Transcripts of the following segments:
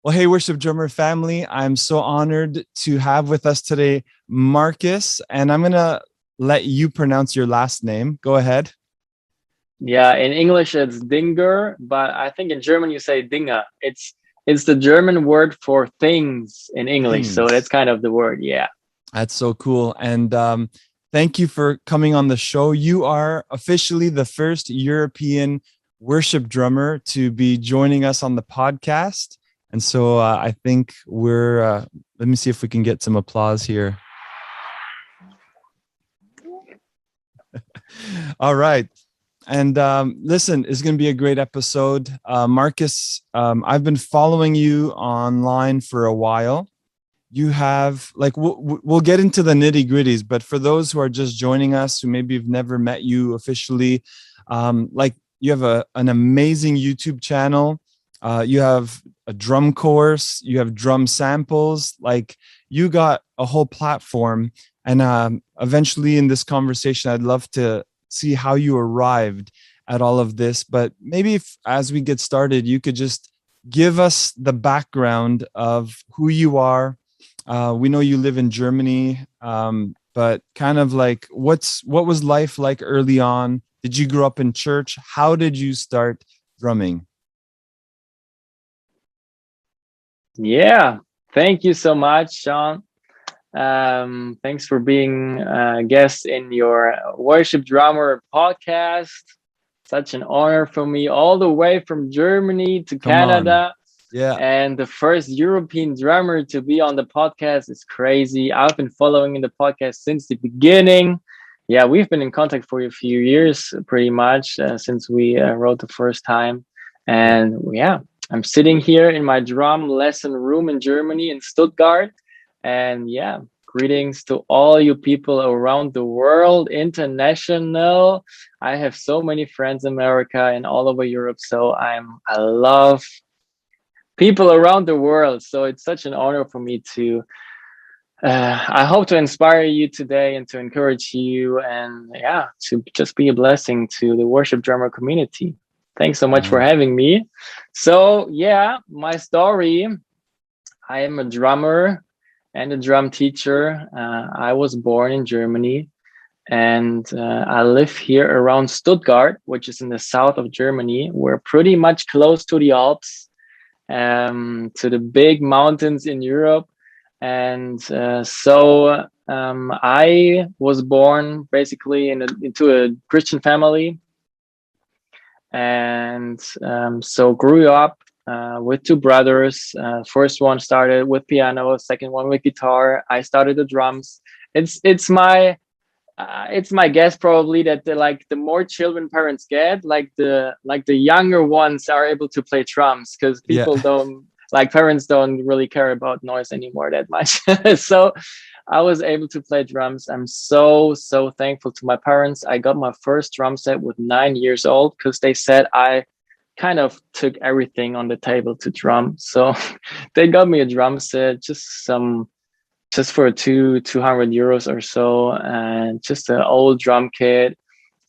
Well, hey, Worship Drummer family, I'm so honored to have with us today Markus, and I'm going to let you pronounce your last name. Go ahead. Yeah, in English it's Dinger, but I think in German you say Dinger. It's the German word for things in English, so that's Things. kind of the word. Yeah. That's so cool. And thank you for coming on the show. You are officially the first European worship drummer to be joining us on the podcast. And so I think let me see if we can get some applause here. All right. And listen, it's going to be a great episode. Markus, I've been following you online for a while. You have we'll get into the nitty gritties, but for those who are just joining us, who maybe have never met you officially, you have an amazing YouTube channel. You have a drum course, you have drum samples, like you got a whole platform. And eventually in this conversation, I'd love to see how you arrived at all of this. But maybe as we get started, you could just give us the background of who you are. We know you live in Germany, but kind of like what was life like early on? Did you grow up in church? How did you start drumming? Yeah. Thank you so much, Sean. Thanks for being a guest in your Worship Drummer podcast. Such an honor for me, all the way from Germany to Come on. Canada. Yeah. And the first European drummer to be on the podcast is crazy. I've been following the podcast since the beginning. Yeah, we've been in contact for a few years, pretty much, since we wrote the first time. And yeah, I'm sitting here in my drum lesson room in Germany, in Stuttgart. And yeah, greetings to all you people around the world, international. I have so many friends in America and all over Europe. So I love people around the world. So it's such an honor for me to, I hope to inspire you today and to encourage you and yeah, to just be a blessing to the worship drummer community. Thanks so much for Amen. having me. So yeah, my story, I am a drummer and a drum teacher. I was born in Germany and I live here around Stuttgart, which is in the south of Germany. We're pretty much close to the Alps, to the big mountains in Europe. And I was born basically into a Christian family, and so grew up with two brothers. First one started with piano, second one with guitar. I started the drums. It's my guess probably that the more children parents get, the younger ones are able to play drums, because Yeah. parents don't really care about noise anymore that much. So I was able to play drums. I'm so thankful to my parents. I got my first drum set with 9 years old because they said I kind of took everything on the table to drum. So they got me a drum set, just for 200 euros or so, and just an old drum kit.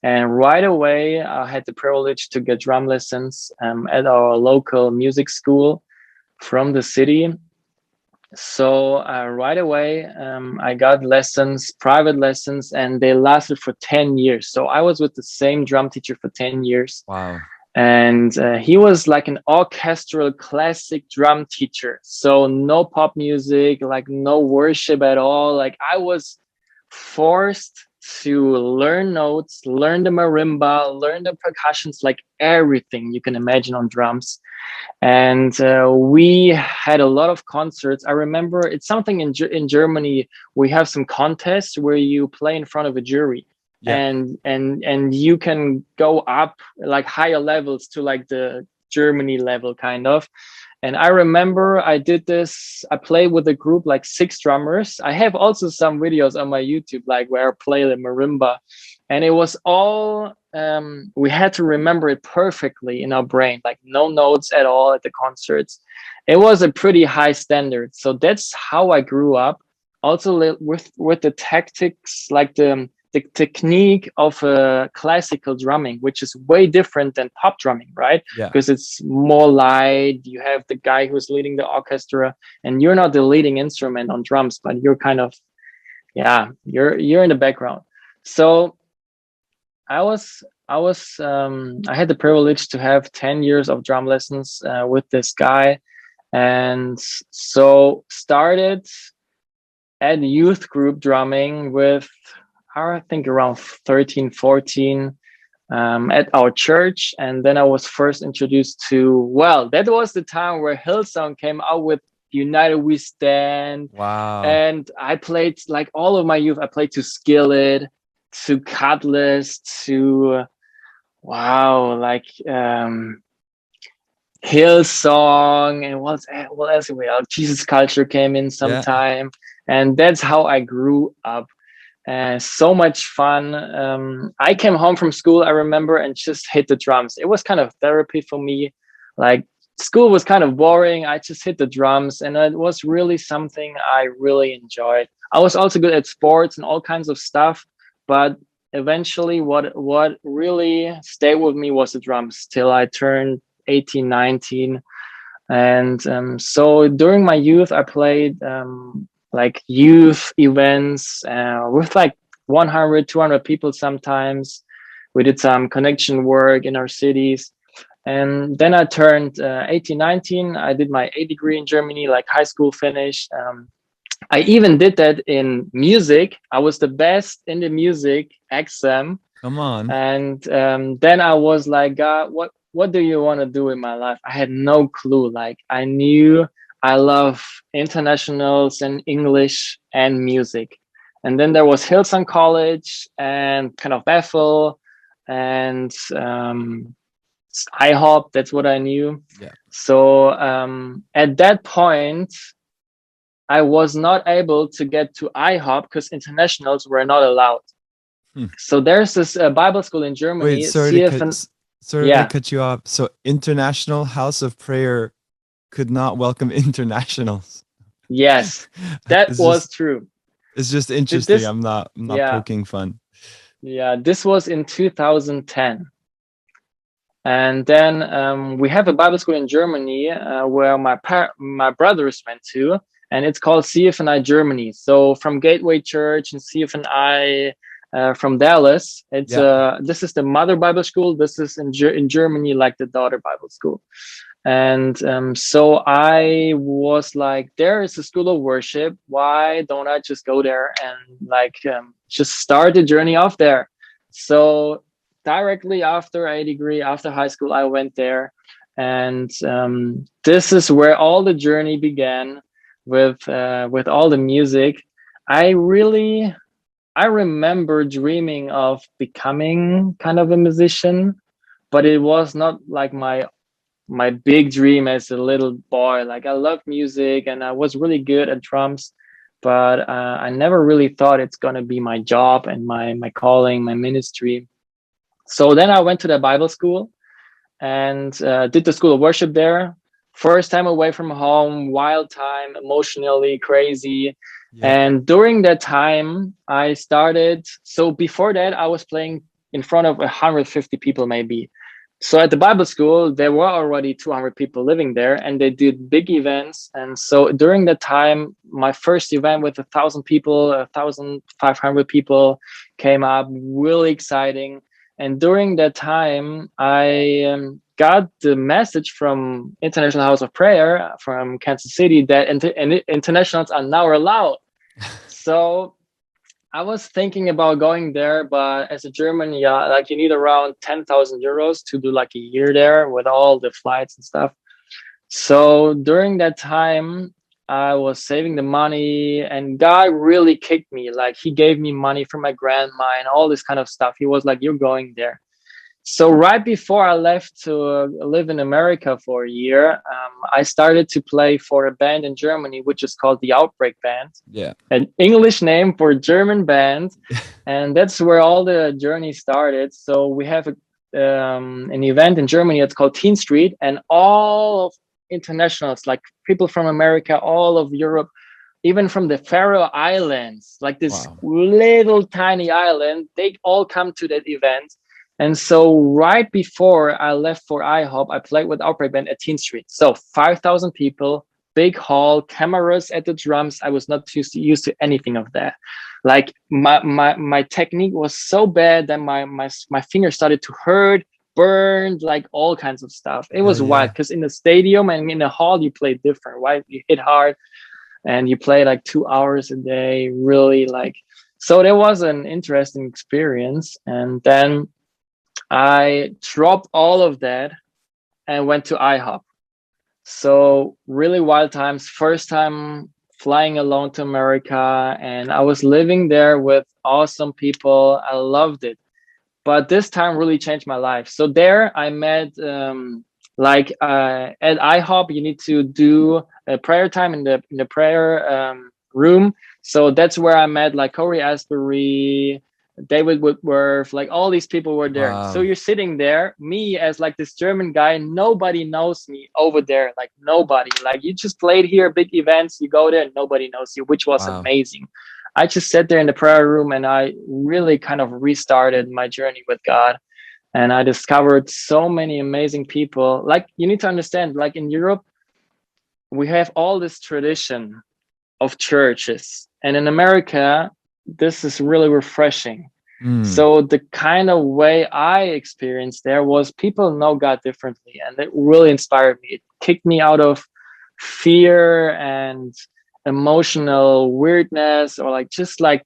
And right away, I had the privilege to get drum lessons at our local music school from the city. So right away, I got lessons, private lessons, and they lasted for 10 years. So I was with the same drum teacher for 10 years. Wow. And he was like an orchestral classic drum teacher. So no pop music, like no worship at all. Like I was forced to learn notes, learn the marimba, learn the percussions, like everything you can imagine on drums. And we had a lot of concerts. I remember it's something in Germany. We have some contests where you play in front of a jury. Yeah. And you can go up like higher levels to like the Germany level kind of. And I remember I did this. I played with a group like 6 drummers. I have also some videos on my YouTube, like where I play the marimba, and it was all we had to remember it perfectly in our brain, like no notes at all at the concerts. It was a pretty high standard. So that's how I grew up. Also with the tactics, like the technique of classical drumming, which is way different than pop drumming, right? Yeah. Because it's more light. You have the guy who's leading the orchestra, and you're not the leading instrument on drums, but you're kind of, yeah, you're in the background. So I had the privilege to have 10 years of drum lessons with this guy, and so started at youth group drumming with, I think, around 13, 14 at our church. And then I was first introduced to, well, that was the time where Hillsong came out with United We Stand. Wow. And I played, like all of my youth, I played to Skillet, to Cutlass, to, wow, like Hillsong, and what else we have? Jesus Culture came in sometime. And that's how I grew up. So much fun. I came home from school, I remember, and just hit the drums. It was kind of therapy for me. Like, school was kind of boring. I just hit the drums, and it was really something I really enjoyed. I was also good at sports and all kinds of stuff, but eventually what really stayed with me was the drums till I turned 18, 19. And so during my youth, I played like youth events with like 100, 200 people sometimes. We did some connection work in our cities. And then I turned 18, 19. I did my A degree in Germany, like high school finished. I even did that in music. I was the best in the music exam. Come on. And then I was like, God, what do you want to do in my life? I had no clue. Like, I knew I love internationals and English and music. And then there was Hillsong College and kind of Bethel and IHOP. That's what I knew. Yeah. So at that point, I was not able to get to IHOP because internationals were not allowed. So there's this Bible school in Germany. Wait, sorry to cut you off. So International House of Prayer could not welcome internationals. Yes, that was true. It's just interesting. I'm not poking fun. Yeah, this was in 2010. And then we have a Bible school in Germany where my brothers went to, and it's called CFNI Germany. So from Gateway Church and CFNI from Dallas, it's this is the mother Bible school. This is in Germany, like the daughter Bible school. And so I was like, there is a school of worship. Why don't I just go there and like just start the journey off there? So directly after a degree, after high school, I went there. And this is where all the journey began with all the music. I remember dreaming of becoming kind of a musician, but it was not like my big dream as a little boy. Like, I love music and I was really good at drums, but I never really thought it's going to be my job and my calling, my ministry. So then I went to the Bible school and did the school of worship there. First time away from home, wild time, emotionally crazy. Yeah. And during that time, I started. So before that, I was playing in front of 150 people, maybe. So at the Bible school, there were already 200 people living there, and they did big events. And so during that time, my first event with 1,000 people, 1,500 people came up, really exciting. And during that time, I got the message from International House of Prayer from Kansas City that internationals are now allowed. So I was thinking about going there, but as a German, like you need around 10,000 euros to do like a year there with all the flights and stuff. So during that time, I was saving the money, and God really kicked me. Like, he gave me money from my grandma and all this kind of stuff. He was like, you're going there. So right before I left to live in America for a year, I started to play for a band in Germany, which is called the Outbreakband. Yeah. An English name for a German band. And that's where all the journey started. So we have an event in Germany. It's called Teen Street, and all of internationals, like people from America, all of Europe, even from the Faroe Islands, like this Wow. little tiny island, they all come to that event. And so right before I left for IHOP, I played with Outbreakband at Teen Street. So 5,000 people, big hall, cameras at the drums. I was not used to anything of that. Like my technique was so bad that my fingers started to hurt, burned, like all kinds of stuff. It Yeah, was wild yeah. because in the stadium and in the hall, you play different, right? You hit hard and you play like 2 hours a day, really like. So that was an interesting experience. And then I dropped all of that and went to IHOP. So really wild times. First time flying alone to America, and I was living there with awesome people. I loved it. But this time really changed my life. So there I met at IHOP, you need to do a prayer time in the prayer room. So that's where I met like Corey Asbury, David Woodworth, like all these people were there. So Wow. you're sitting there, me as like this German guy, nobody knows me over there, like nobody. Like you just played here, big events, you go there and nobody knows you, which was Wow. amazing. I just sat there in the prayer room and I really kind of restarted my journey with God. And I discovered so many amazing people. Like you need to understand, like in Europe, we have all this tradition of churches. And in America, this is really refreshing. Mm. So the kind of way I experienced there was people know God differently, and it really inspired me. It kicked me out of fear and emotional weirdness or like just like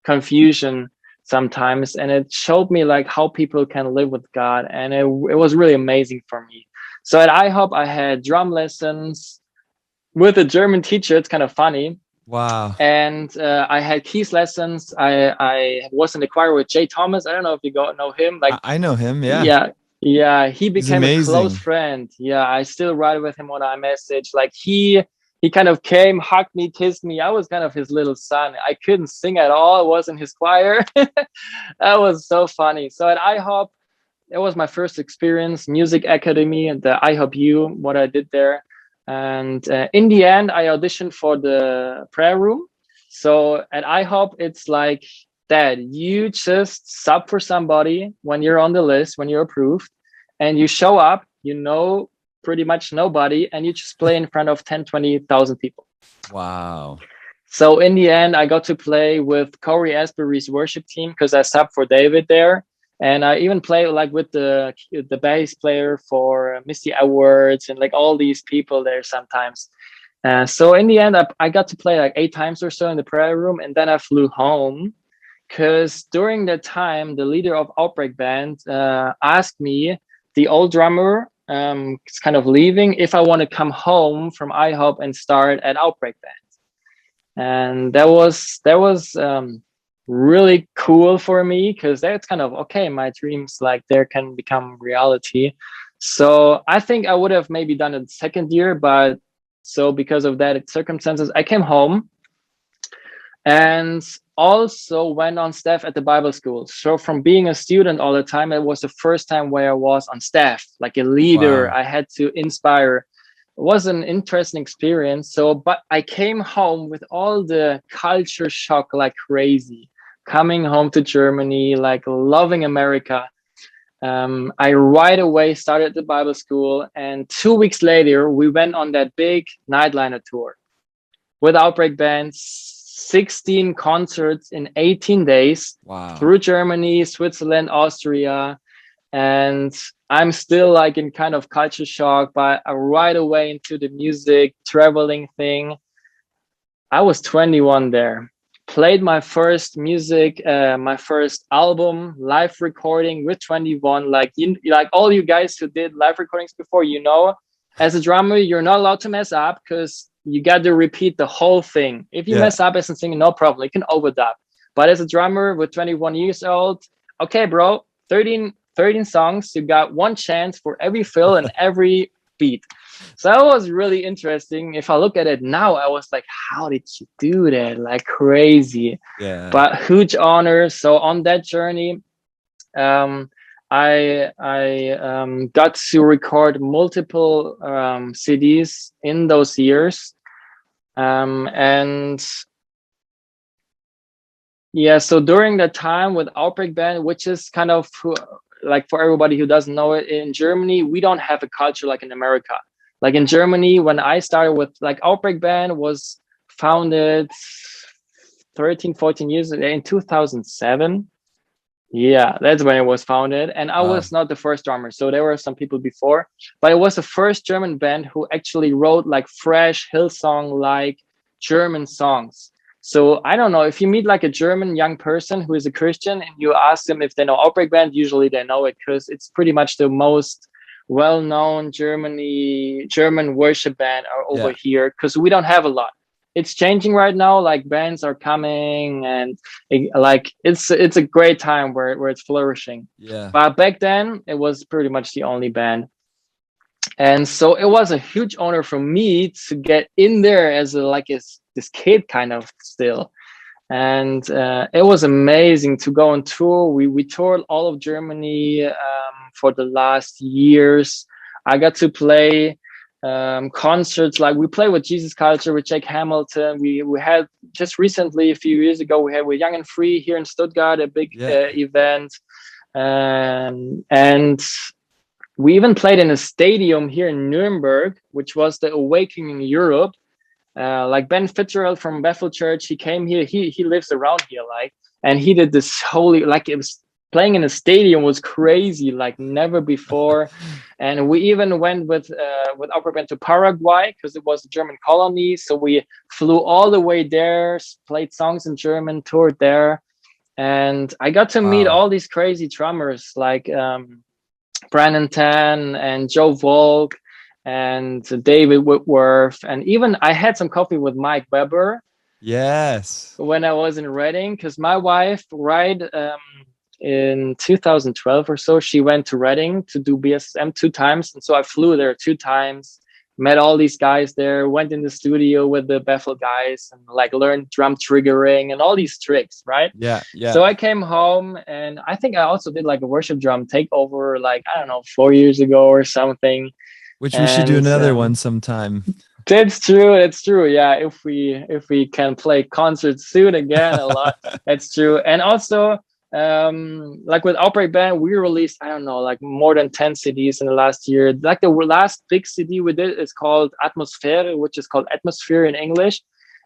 confusion sometimes, and it showed me like how people can live with God, and it was really amazing for me. So at IHOP, I had drum lessons with a German teacher. It's kind of funny. Wow. And I had keys lessons. I was in the choir with Jay Thomas. I don't know if you know him. Like, I know him. Yeah. yeah, yeah, he He's became a close amazing. friend. Yeah, I still write with him on iMessage. Like he kind of came, hugged me, kissed me. I was kind of his little son. I couldn't sing at all. I was in his choir. That was so funny. So at IHOP, it was my first experience, music academy, and the IHOP U, what I did there. And in the end, I auditioned for the prayer room. So at IHOP, it's like that. You just sub for somebody when you're on the list, when you're approved, and you show up, you know pretty much nobody, and you just play in front of 10, 20,000 people. Wow. So in the end, I got to play with Corey Asbury's worship team because I subbed for David there. And I even play like with the bass player for Misty Awards and like all these people there sometimes. So in the end, I got to play like 8 times or so in the prayer room, and then I flew home because during that time, the leader of Outbreakband asked me, the old drummer, is kind of leaving, if I want to come home from IHOP and start at Outbreakband. And that was really cool for me because that's kind of okay, my dreams like there can become reality. So I think I would have maybe done it the second year, but so because of that circumstances, I came home and also went on staff at the Bible school. So from being a student all the time, it was the first time where I was on staff, like a leader. Wow. I had to inspire. It was an interesting experience. So, but I came home with all the culture shock like crazy. Coming home to Germany, like loving America. I right away started the Bible school, and 2 weeks later, we went on that big nightliner tour with Outbreak Band, 16 concerts in 18 days Wow. through Germany, Switzerland, Austria. And I'm still like in kind of culture shock, but I right away into the music traveling thing. I was 21 there. Played my first music, my first album, live recording with 21. Like all you guys who did live recordings before, as a drummer, you're not allowed to mess up because you got to repeat the whole thing. If you Yeah. mess up as a singer, no problem. You can overdub. But as a drummer with 21 years old, okay, bro, 13 songs. You got one chance for every fill and every beat. So that was really interesting. If I look at it now, I was like, how did you do that? Like crazy, Yeah. but huge honor. So on that journey, um, I got to record multiple CDs in those years. And yeah, so during that time with Outbreakband, which is kind of like for everybody who doesn't know it, in Germany, we don't have a culture like in America. Like in Germany, when I started with like Outbreakband was founded 13, 14 years in 2007. Yeah, that's when it was founded. And I Wow. was not the first drummer. So there were some people before, but it was the first German band who actually wrote like fresh Hillsong like German songs. So I don't know if you meet like a German young person who is a Christian and you ask them if they know Outbreak Band, usually they know it because it's pretty much the most well-known German worship band are over Yeah. here because we don't have a lot. It's changing right now. Like bands are coming and like it's a great time where it's flourishing. Yeah. But back then it was pretty much the only band. And so it was a huge honor for me to get in there as this kid kind of still. And it was amazing to go on tour. We toured all of Germany for the last years. I got to play concerts, like we play with Jesus Culture with Jake Hamilton. We had just recently, a few years ago, we had with Young and Free here in Stuttgart, a big Yeah. event. And we even played in a stadium here in Nuremberg, which was the Awakening Europe. Like Ben Fitzgerald from Bethel Church, he came here. He lives around here, like, and he did this holy, like, it was playing in a stadium was crazy, like never before. And we even went with Outbreakband to Paraguay because it was a German colony. So we flew all the way there, played songs in German, toured there, and I got to meet Wow. all these crazy drummers like Brandon Tan and Joe Volk and David Whitworth. And even I had some coffee with Mike Weber Yes. when I was in Reading because my wife, right, in 2012 or so, she went to Reading to do BSM 2 times. And so I flew there 2 times, met all these guys there, went in the studio with the Bethel guys and like learned drum triggering and all these tricks, right? Yeah. Yeah. So I came home and I think I also did like a worship drum takeover, like, I don't know, 4 years ago or something. Which we should do And another one sometime. that's true. That's true. Yeah, if we can play concerts soon again a lot, that's true. And also, like with Outbreak Band, we released, I don't know, like more than 10 CDs in the last year. Like the last big CD we did is called Atmosphäre, which is called Atmosphere in English.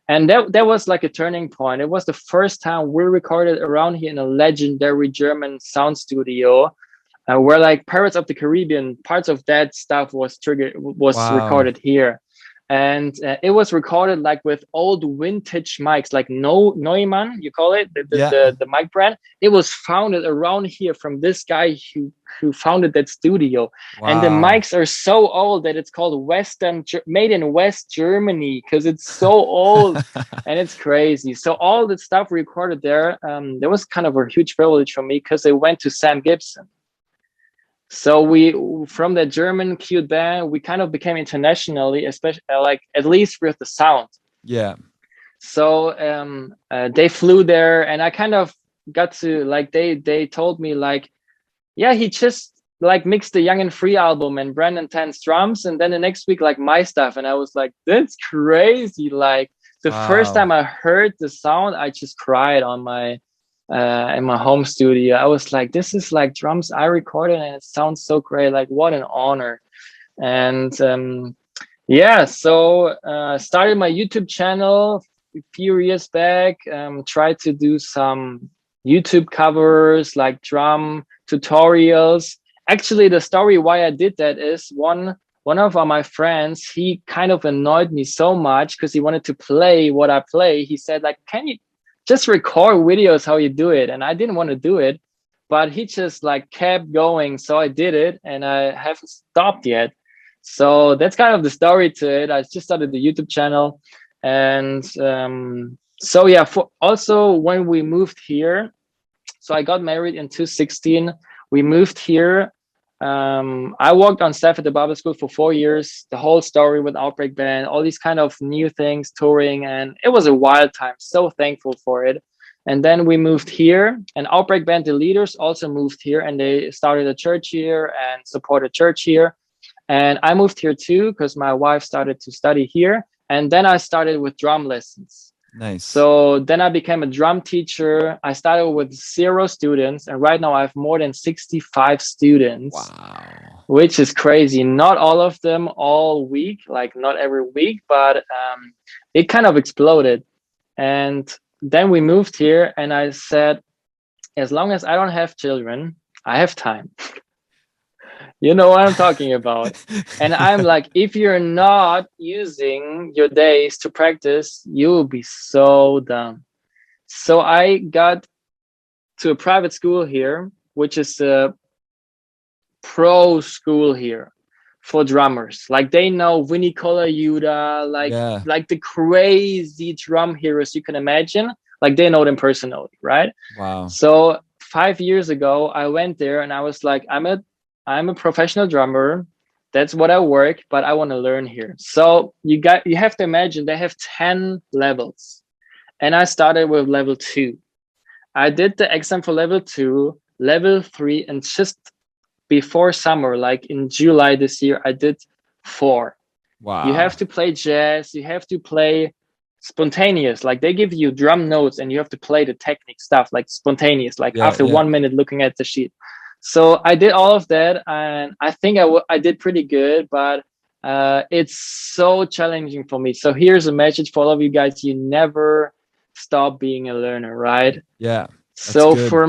And that was like a turning point. It was the first time we recorded around here in a legendary German sound studio, where like Pirates of the Caribbean, parts of that stuff was Wow. recorded here. And it was recorded like with old vintage mics, like Neumann, you call it, Yeah. the mic brand. It was founded around here from this guy who founded that studio. And the Wow. mics are so old that it's called made in West Germany because it's so old and it's crazy. So all the stuff we recorded there, there was kind of a huge privilege for me because it went to Sam Gibson. So we, from the German cute band, we kind of became internationally, especially like at least with the sound. Yeah. So they flew there, and I kind of got to like they told me like, yeah, he just like mixed the Young and Free album and Brandon Tan's drums, and then the next week like my stuff, and I was like, that's crazy! Like the first Wow. time I heard the sound, I just cried on my in my home studio. I was like, this is like drums I recorded and it sounds so great. Like, what an honor. And yeah, so started my YouTube channel a few years back, tried to do some YouTube covers, like drum tutorials. Actually, the story why I did that is one of my friends, he kind of annoyed me so much because he wanted to play what I play. He said, like, can you just record videos how you do it? And I didn't want to do it, but he just like kept going. So I did it and I haven't stopped yet. So that's kind of the story to it. I just started the YouTube channel. And so yeah, for also when we moved here, so I got married in 2016. We moved here. I worked on staff at the Bible school for 4 years, the whole story with Outbreak Band, all these kind of new things, touring, and it was a wild time. So thankful for it. And then we moved here, and Outbreak Band, the leaders, also moved here, and they started a church here and supported church here. And I moved here too because my wife started to study here. And then I started with drum lessons. Nice. So then I became a drum teacher. I started with 0 students, and right now I have more than 65 students. Wow. Which is crazy. Not all of them all week, like not every week, but it kind of exploded. And then we moved here, and I said, as long as I don't have children, I have time. You know what I'm talking about. And I'm like, if you're not using your days to practice, you will be so dumb. So I got to a private school here, which is a pro school here for drummers. Like they know Vinny Colaiuta, like the crazy drum heroes you can imagine. Like they know them personally, right? Wow. So 5 years ago, I went there and I was like, I'm a professional drummer. That's what I work, but I want to learn here. So you have to imagine they have 10 levels. And I started with level 2. I did the exam for level 2, level 3, and just before summer, like in July this year, I did 4. Wow. You have to play jazz. You have to play spontaneous. Like they give you drum notes and you have to play the technique stuff, like spontaneous, like after 1 minute looking at the sheet. So I did all of that, and I think I did pretty good, but it's so challenging for me. So here's a message for all of you guys. You never stop being a learner, right? Yeah. So good. for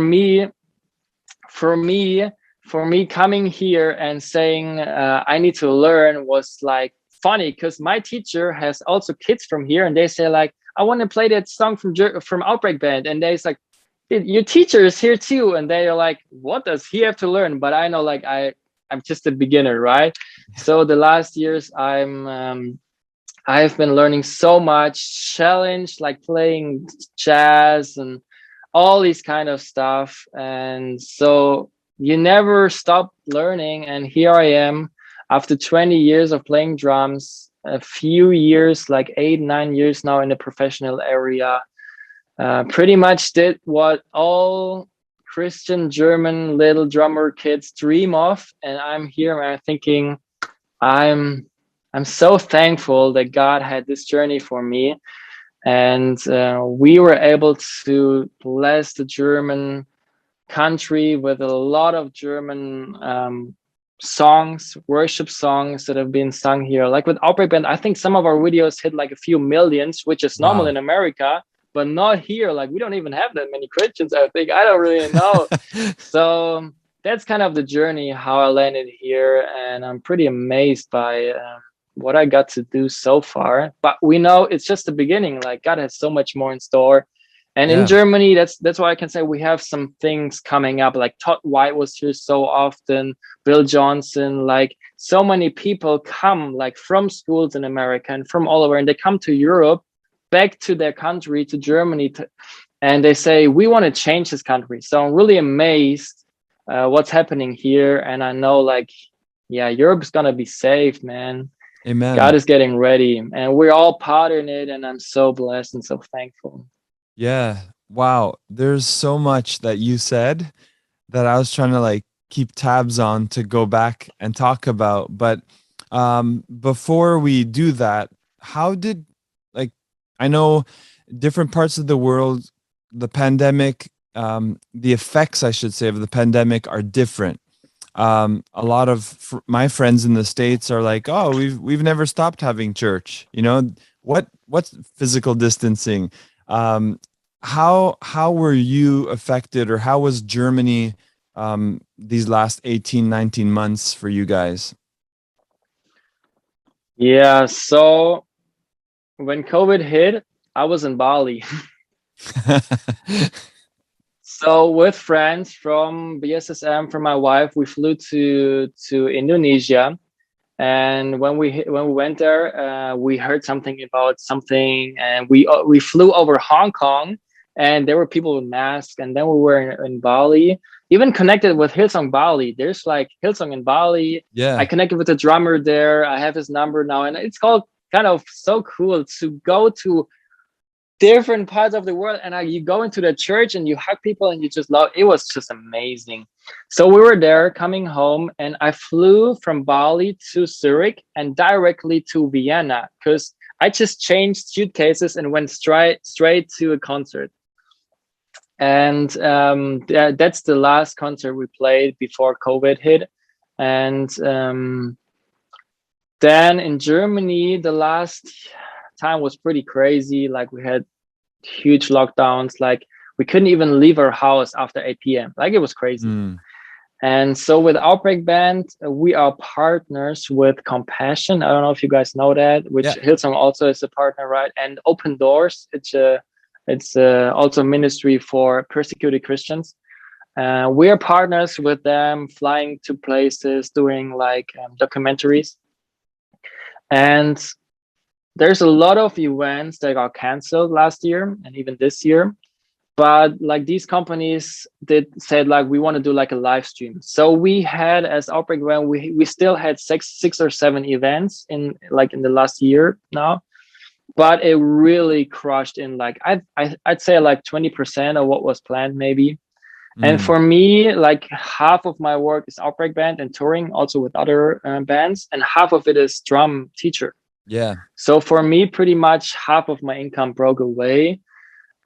me coming here and saying I need to learn was like funny, because my teacher has also kids from here, and they say like, I want to play that song from Outbreakband, and they's like, your teacher is here too, and they are like, what does he have to learn? But I know like I'm just a beginner, right? So the last years I've been learning so much, challenged, like playing jazz and all these kind of stuff. And so you never stop learning. And here I am after 20 years of playing drums, a few years, like 8-9 years now in the professional area. Pretty much did what all Christian German little drummer kids dream of. And I'm here and I'm thinking, I'm so thankful that God had this journey for me. And we were able to bless the German country with a lot of German songs, worship songs that have been sung here. Like with Outbreakband, I think some of our videos hit like a few millions, which is normal in America, but not here. Like we don't even have that many Christians, I think. I don't really know. So that's kind of the journey, how I landed here. And I'm pretty amazed by what I got to do so far. But we know it's just the beginning. Like God has so much more in store. And in Germany, that's why I can say we have some things coming up. Like Todd White was here so often, Bill Johnson, like so many people come like from schools in America and from all over, and they come to Europe, back to their country, to Germany, and they say, we want to change this country. So I'm really amazed what's happening here. And I know like, yeah, Europe's going to be saved, man. Amen. God is getting ready, and we're all part in it. And I'm so blessed and so thankful. Yeah. Wow. There's so much that you said that I was trying to like keep tabs on to go back and talk about. But before we do that, how did, like, I know different parts of the world, the pandemic, the effects, I should say, of the pandemic are different. A lot of my friends in the States are like, oh, we've never stopped having church. You know, what's physical distancing? How were you affected, or how was Germany these last 18-19 months for you guys? Yeah, so when COVID hit, I was in Bali. So with friends from BSSM, from my wife, we flew to Indonesia. And when we went there, we heard something about something, and we flew over Hong Kong, and there were people with masks. And then we were in Bali, even connected with Hillsong Bali. There's like Hillsong in Bali. Yeah. I connected with the drummer there. I have his number now, and it's called kind of so cool to go to different parts of the world, and you go into the church and you hug people and you just love. It was just amazing. So we were there coming home, and I flew from Bali to Zurich and directly to Vienna, because I just changed suitcases and went straight to a concert. And that's the last concert we played before COVID hit. And then in Germany, the last time was pretty crazy. Like we had huge lockdowns. Like we couldn't even leave our house after 8 p.m. Like it was crazy. And so with Outbreakband, we are partners with Compassion. I don't know if you guys know that, which Hillsong also is a partner, right? And Open Doors, it's also a ministry for persecuted Christians. We are partners with them, flying to places, doing like documentaries. And there's a lot of events that got canceled last year and even this year. But like these companies said, like, we want to do like a live stream. So we had, as Outbreakband, we still had six or seven events in the last year now. But it really crushed in like I'd say like 20% of what was planned maybe. And for me, like half of my work is Outbreakband and touring, also with other bands, and half of it is drum teacher. Yeah. So for me, pretty much half of my income broke away.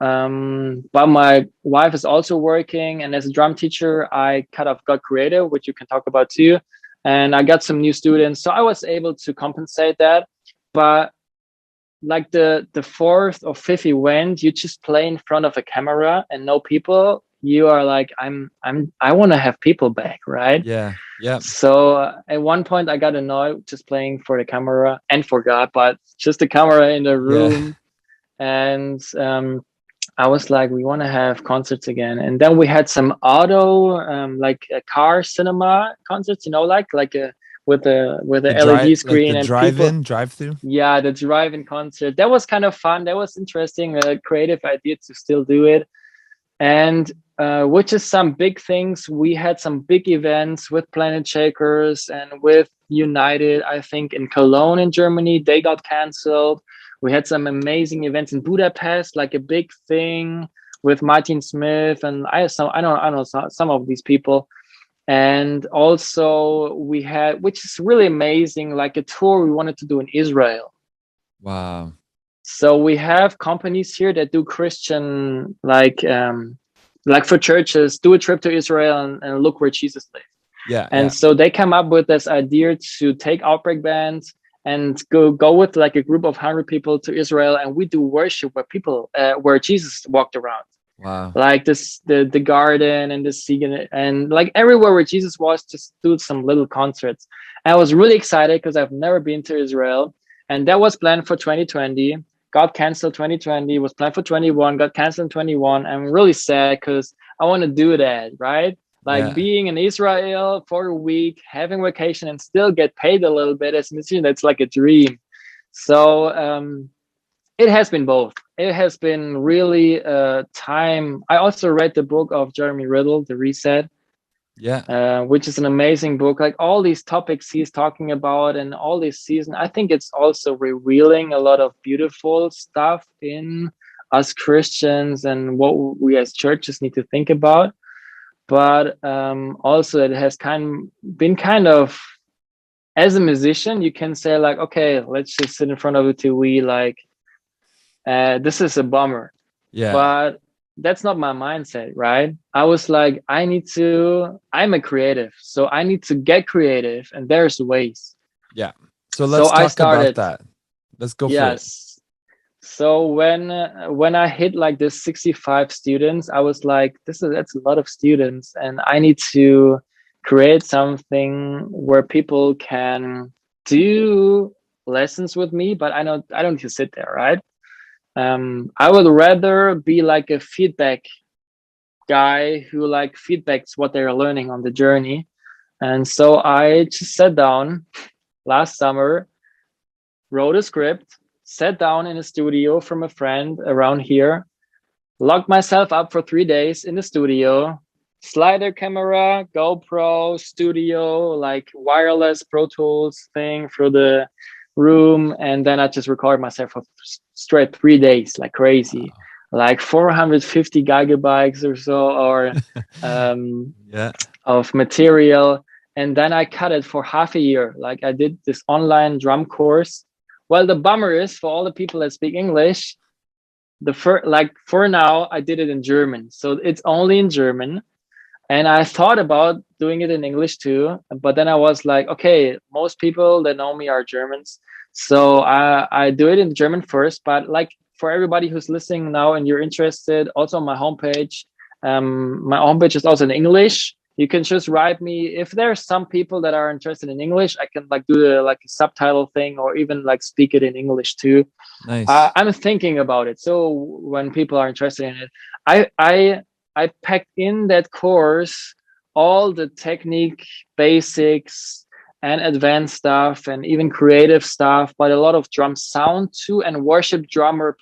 But my wife is also working, and as a drum teacher, I kind of got creative, which you can talk about too. And I got some new students, so I was able to compensate that. But like the fourth or fifth event, you just play in front of a camera and no people. You are like, I want to have people back, right? Yeah. So at one point, I got annoyed just playing for the camera and for God, but just the camera in the room. And I was like, we want to have concerts again. And then we had some like a car cinema concerts, like with the LED screen, like the drive-through. Yeah, the drive-in concert. That was kind of fun. That was interesting. A creative idea to still do it. And which is some big things. We had some big events with Planet Shakers and with United, I think in Cologne in Germany, they got canceled. We had some amazing events in Budapest, like a big thing with Martin Smith, and I know some of these people. And also we had, which is really amazing, like a tour we wanted to do in Israel. Wow. So we have companies here that do Christian, like for churches, do a trip to Israel and look where Jesus lived. Yeah. And so they come up with this idea to take Outbreakband and go with like a group of 100 people to Israel, and we do worship where Jesus walked around. Wow. Like the garden and the sea and like everywhere where Jesus was, just do some little concerts. And I was really excited because I've never been to Israel, and that was planned for 2020. Got canceled 2020, was planned for 21, got canceled in 21. I'm really sad because I want to do that, right? Like being in Israel for a week, having vacation, and still get paid a little bit as a musician, that's like a dream. So it has been both. It has been really time. I also read the book of Jeremy Riddle, The Reset. Which is an amazing book. Like all these topics he's talking about and all this season, I think it's also revealing a lot of beautiful stuff in us Christians and what we as churches need to think about. But also it has been kind of, as a musician, you can say like, okay, let's just sit in front of the TV. Like, this is a bummer. Yeah. But that's not my mindset, right? I was like, I'm a creative, so I need to get creative, and there's ways. Yeah. So let's talk about that. Let's go for it. So when I hit like this 65 students, I was like, that's a lot of students, and I need to create something where people can do lessons with me, but I don't need to sit there, right? I would rather be like a feedback guy who like feedbacks what they're learning on the journey. And so I just sat down last summer, wrote a script, sat down in a studio from a friend around here, locked myself up for 3 days in the studio, slider camera, GoPro, studio, like wireless Pro Tools thing for the room, and then I just recorded myself for straight 3 days, like crazy. Like 450 gigabytes or so, or of material. And then I cut it for half a year. Like I did this online drum course Well, the bummer is for all the people that speak English, for now I did it in German, so it's only in German. And I thought about doing it in English too, but then I was like, okay, most people that know me are Germans, so I do it in German first. But like for everybody who's listening now and you're interested, also on my homepage is also in English. You can just write me if there's some people that are interested in English. I can like do like a subtitle thing or even like speak it in English too. Nice. I'm thinking about it. So when people are interested in it, I packed in that course all the technique basics and advanced stuff and even creative stuff, but a lot of drum sound too and worship drummer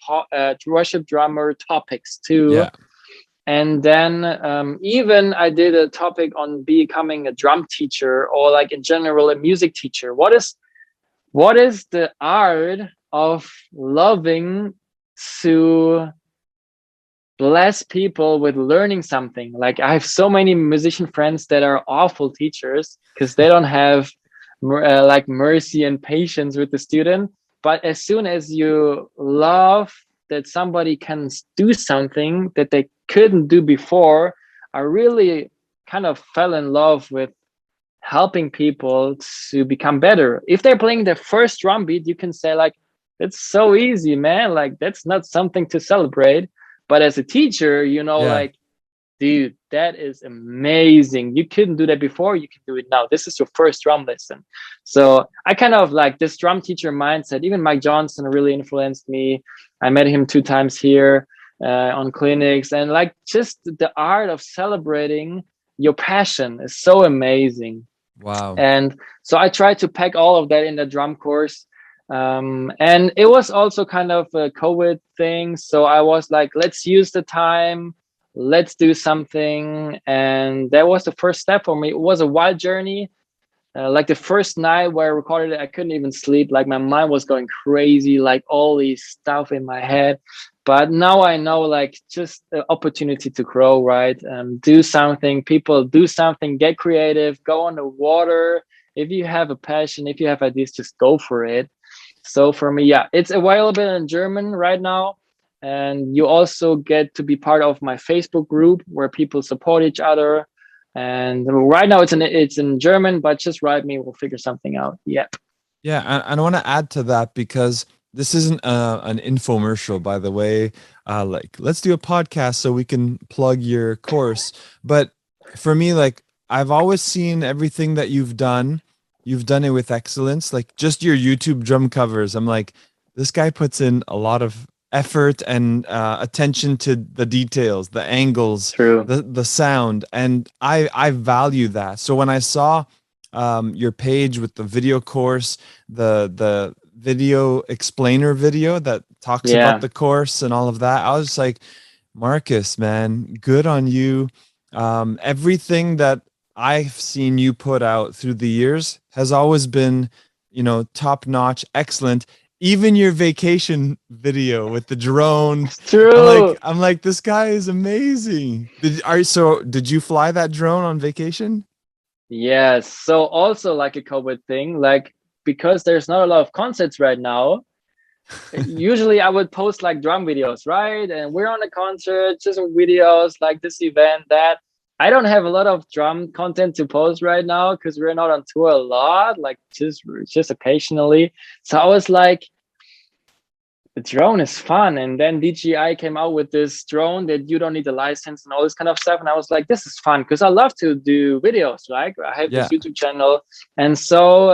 topics too. Yeah. And then even I did a topic on becoming a drum teacher or like in general a music teacher. What is the art of loving to bless people with learning something? Like I have so many musician friends that are awful teachers because they don't have like mercy and patience with the student. But as soon as you love that somebody can do something that they couldn't do before, I really kind of fell in love with helping people to become better. If they're playing their first drum beat, you can say like, it's so easy, man. Like that's not something to celebrate. But as a teacher, Yeah. like, dude, that is amazing. You couldn't do that before. You can do it now. This is your first drum lesson. So I kind of like this drum teacher mindset. Even Mike Johnson really influenced me. I met him 2 times here on clinics, and like just the art of celebrating your passion is so amazing. Wow. And so I tried to pack all of that in the drum course. And it was also kind of a COVID thing. So I was like, let's use the time, let's do something. And that was the first step for me. It was a wild journey. Like the first night where I recorded it, I couldn't even sleep. Like my mind was going crazy, like all these stuff in my head. But now I know, like, just the opportunity to grow, right? Do something, people do something, get creative, go on the water. If you have a passion, if you have ideas, just go for it. So for me, yeah, it's available in German right now. And you also get to be part of my Facebook group where people support each other. And right now it's in German, but just write me, we'll figure something out. Yeah. Yeah, and I want to add to that because this isn't an infomercial, by the way. Like, let's do a podcast so we can plug your course. But for me, like, I've always seen everything that you've done. You've done it with excellence. Like, just your YouTube drum covers. I'm like, this guy puts in a lot of effort and attention to the details, the angles, True. the sound, and I value that. So when I saw your page with the video course, the video explainer video that talks about Yeah. the course and all of that, I was just like, Markus, man, good on you. Everything that I've seen you put out through the years has always been, top notch, excellent. Even your vacation video with the drone, It's true. I'm like, this guy is amazing. Did you fly that drone on vacation? Yes. So also like a COVID thing, like because there's not a lot of concerts right now, usually I would post like drum videos, right? And we're on a concert, just some videos like this event, that. I don't have a lot of drum content to post right now because we're not on tour a lot, like just occasionally. So I was like, the drone is fun. And then DJI came out with this drone that you don't need a license and all this kind of stuff. And I was like, this is fun because I love to do videos, right? I have Yeah. this YouTube channel. And so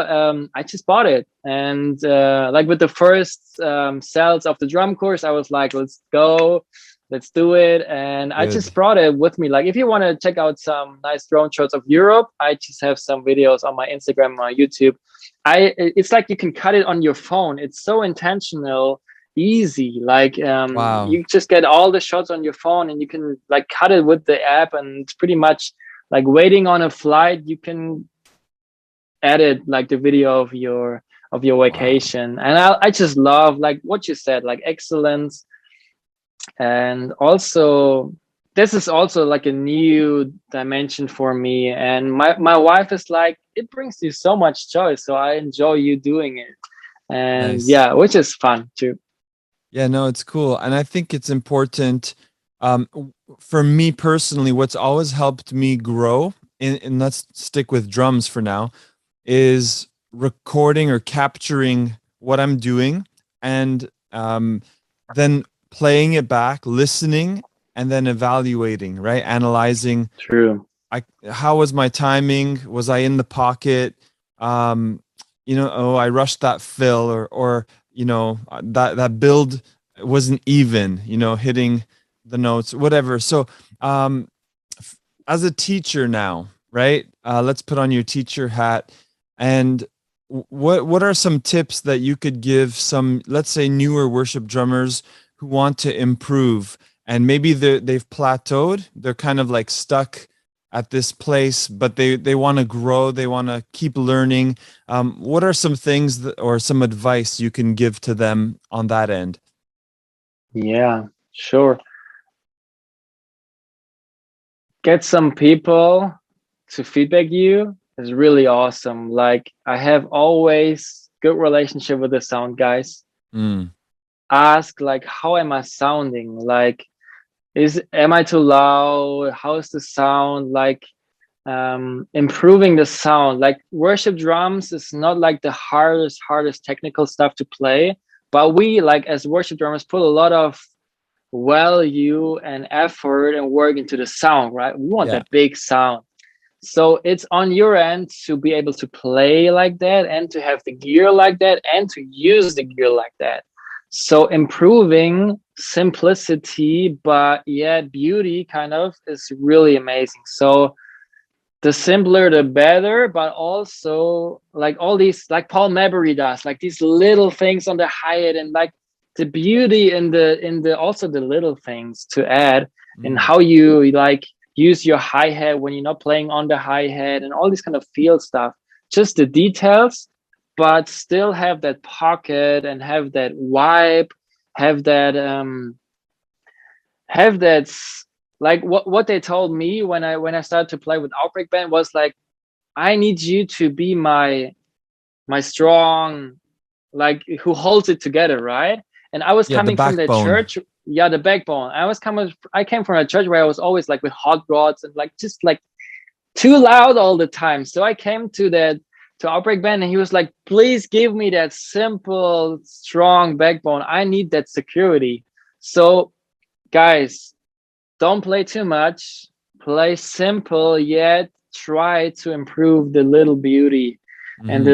I just bought it. And like with the first sales of the drum course, I was like, let's go, let's do it. And I Good. just brought it with me. Like if you want to check out some nice drone shots of Europe, I just have some videos on my Instagram, my YouTube. It's like you can cut it on your phone. It's so intentional, easy. Like Wow. you just get all the shots on your phone and you can like cut it with the app, and it's pretty much like waiting on a flight. You can edit like the video of your Wow. vacation. And I just love like what you said, like excellence. And also this is also like a new dimension for me, and my wife is like, it brings you so much joy, so I enjoy you doing it. and Nice. yeah, which is fun too. Yeah, no, it's cool. And I think it's important. For me personally, what's always helped me grow, and let's stick with drums for now, is recording or capturing what I'm doing and then playing it back, listening, and then evaluating, right? Analyzing. True. How was my timing? Was I in the pocket? Um, oh, I rushed that fill, or that build wasn't even, hitting the notes, whatever. So, um, as a teacher now, right? Let's put on your teacher hat. And what are some tips that you could give some, let's say, newer worship drummers who want to improve, and maybe they've plateaued, they're kind of like stuck at this place, but they want to grow, they want to keep learning. What are some things or some advice you can give to them on that end? Yeah, sure. Get some people to feedback you is really awesome. Like I have always good relationship with the sound guys. Mm, Ask like, how am I sounding? Like, am I too loud? How is the sound? Like, improving the sound. Like worship drums is not like the hardest technical stuff to play, but we like as worship drummers put a lot of value and effort and work into the sound, right? We want yeah. that big sound. So it's on your end to be able to play like that and to have the gear like that and to use the gear like that. So improving simplicity, but yet beauty kind of is really amazing. So the simpler the better, but also like all these, like Paul Mabry does, like these little things on the hi-hat, and like the beauty in the also the little things to add, and Mm, how you like use your hi-hat when you're not playing on the hi-hat, and all this kind of feel stuff, just the details, but still have that pocket and have that vibe, have that have that like what they told me when I started to play with Outbreakband was like, I need you to be my strong, like who holds it together, right? And I was yeah, the coming from the backbone. church, yeah, the backbone. I came from a church where I was always like with hot rods and like just like too loud all the time. So I came to Outbreakband, and he was like, please give me that simple, strong backbone. I need that security. So guys, don't play too much. Play simple, yet try to improve the little beauty and Hmm.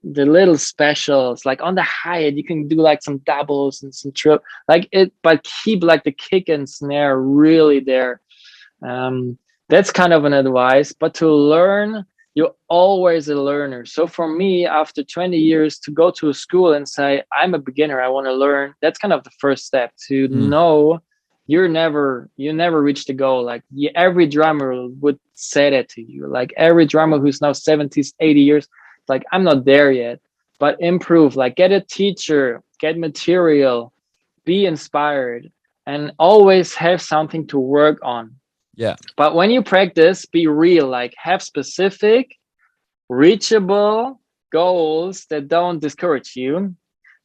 the little specials. Like on the hi-hat, you can do like some doubles and some trip, like it, but keep like the kick and snare really there. Um, that's kind of an advice. But to learn, you're always a learner. So for me, after 20 years, to go to a school and say, I'm a beginner, I want to learn, that's kind of the first step to Mm, know you never reach the goal. Like every drummer would say that to you. Like every drummer who's now 70s, 80 years, like I'm not there yet, but improve, like get a teacher, get material, be inspired, and always have something to work on. yeah. But when you practice, be real, like have specific, reachable goals that don't discourage you,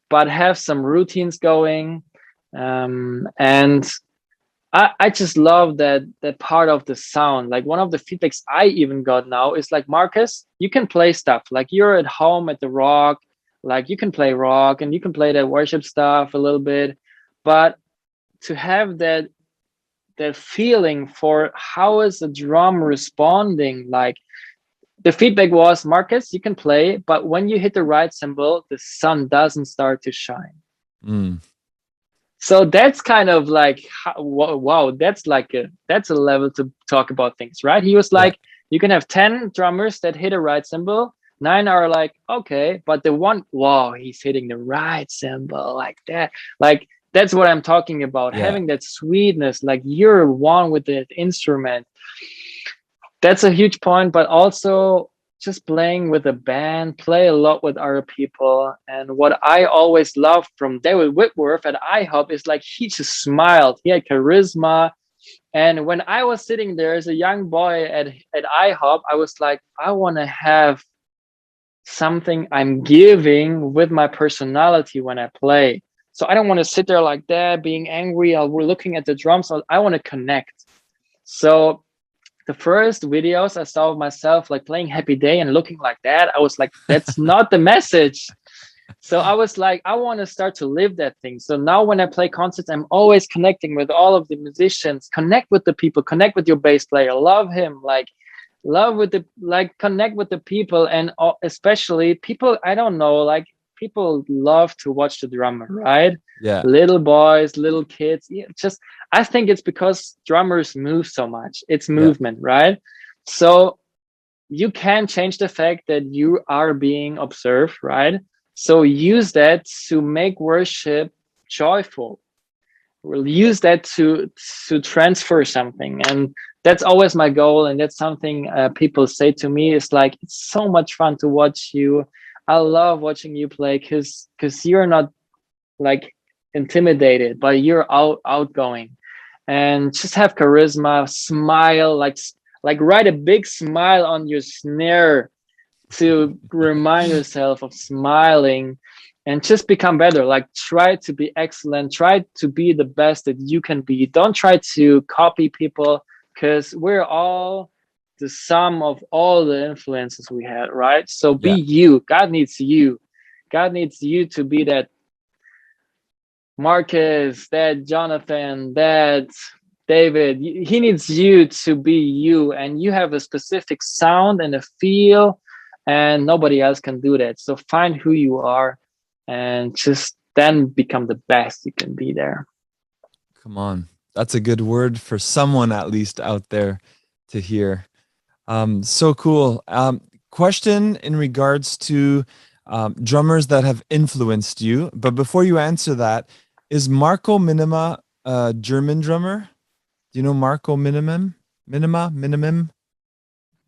but have some routines going. And I just love that part of the sound. Like one of the feedbacks I even got now is like, Marcus, you can play stuff. Like you're at home at the rock, like you can play rock and you can play that worship stuff a little bit. But to have that feeling for how is the drum responding, like the feedback was, Marcus, you can play, but when you hit the right cymbal, the sun doesn't start to shine. Mm, So that's kind of like, wow, that's a level to talk about things, right? He was yeah. like, you can have 10 drummers that hit a right cymbal, 9 are like, okay, but the one, wow, he's hitting the right cymbal like that. Like that's what I'm talking about, Yeah. having that sweetness, like you're one with the instrument. That's a huge point, but also just playing with a band, play a lot with other people. And what I always loved from David Whitworth at IHOP is like he just smiled. He had charisma. And when I was sitting there as a young boy at IHOP, I was like, I want to have something I'm giving with my personality when I play. So I don't want to sit there like that, being angry, or we're looking at the drums. I want to connect. So the first videos I saw of myself like playing Happy Day and looking like that, I was like, that's not the message. So I was like, I want to start to live that thing. So now when I play concerts, I'm always connecting with all of the musicians, connect with the people, connect with your bass player, love him, like love with the, like connect with the people. And especially people, I don't know, like people love to watch the drummer, right? Yeah. Little boys, little kids. Yeah, just, I think it's because drummers move so much. It's Yeah. movement, right? So you can change the fact that you are being observed, right? So use that to make worship joyful. We'll use that to transfer something, and that's always my goal. And that's something people say to me is like, it's so much fun to watch you. I love watching you play because you're not like intimidated, but you're outgoing, and just have charisma, smile, like write a big smile on your snare to remind yourself of smiling, and just become better. Like try to be excellent, try to be the best that you can be. Don't try to copy people, because we're all the sum of all the influences we had, right? So be Yeah. you. God needs you. God needs you to be that Marcus, that Jonathan, that David. He needs you to be you, and you have a specific sound and a feel, and nobody else can do that. So find who you are, and just then become the best you can be there. Come on. That's a good word for someone at least out there to hear. So cool. Question in regards to drummers that have influenced you. But before you answer that, is Marco Minima a German drummer? Do you know Marco Minimum? Minimum?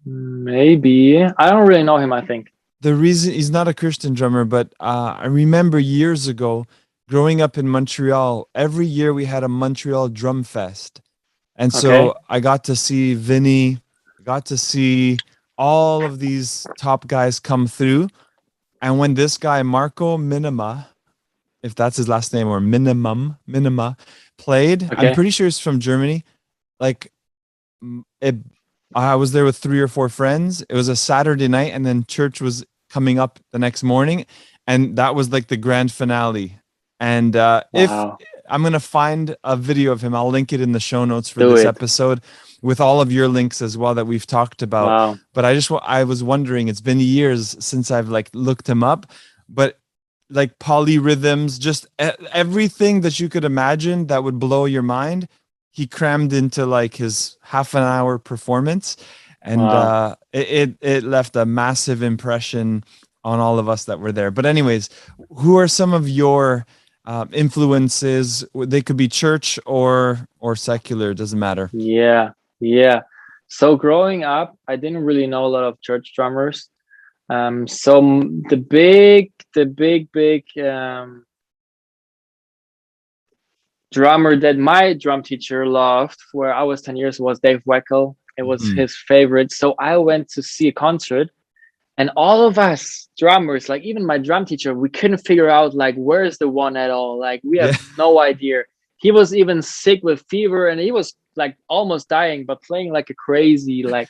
Maybe I don't really know him. I think. The reason he's not a Christian drummer, but I remember years ago growing up in Montreal, every year we had a Montreal Drum Fest. And Okay. so I got to see Vinny, got to see all of these top guys come through. And when this guy, Marco Minima, if that's his last name, or Minima, played, I'm Okay. pretty sure he's from Germany. Like, it, I was there with 3 or 4 friends. It was a Saturday night, and then church was coming up the next morning. And that was like the grand finale. And if Wow. I'm going to find a video of him, I'll link it in the show notes for Do this it. episode with all of your links as well that we've talked about. Wow. But I was wondering, it's been years since I've like looked him up, but like polyrhythms, just everything that you could imagine that would blow your mind, he crammed into like his half an hour performance, and Wow. it left a massive impression on all of us that were there. But anyways, who are some of your influences? They could be church or secular, doesn't matter. Yeah. Yeah. So growing up, I didn't really know a lot of church drummers. So the big drummer that my drum teacher loved where I was 10 years was Dave Weckl. It was Mhm. his favorite. So I went to see a concert, and all of us drummers, like even my drum teacher, we couldn't figure out like where's the one at all. Like we have Yeah. no idea. He was even sick with fever, and he was like almost dying, but playing like a crazy, like,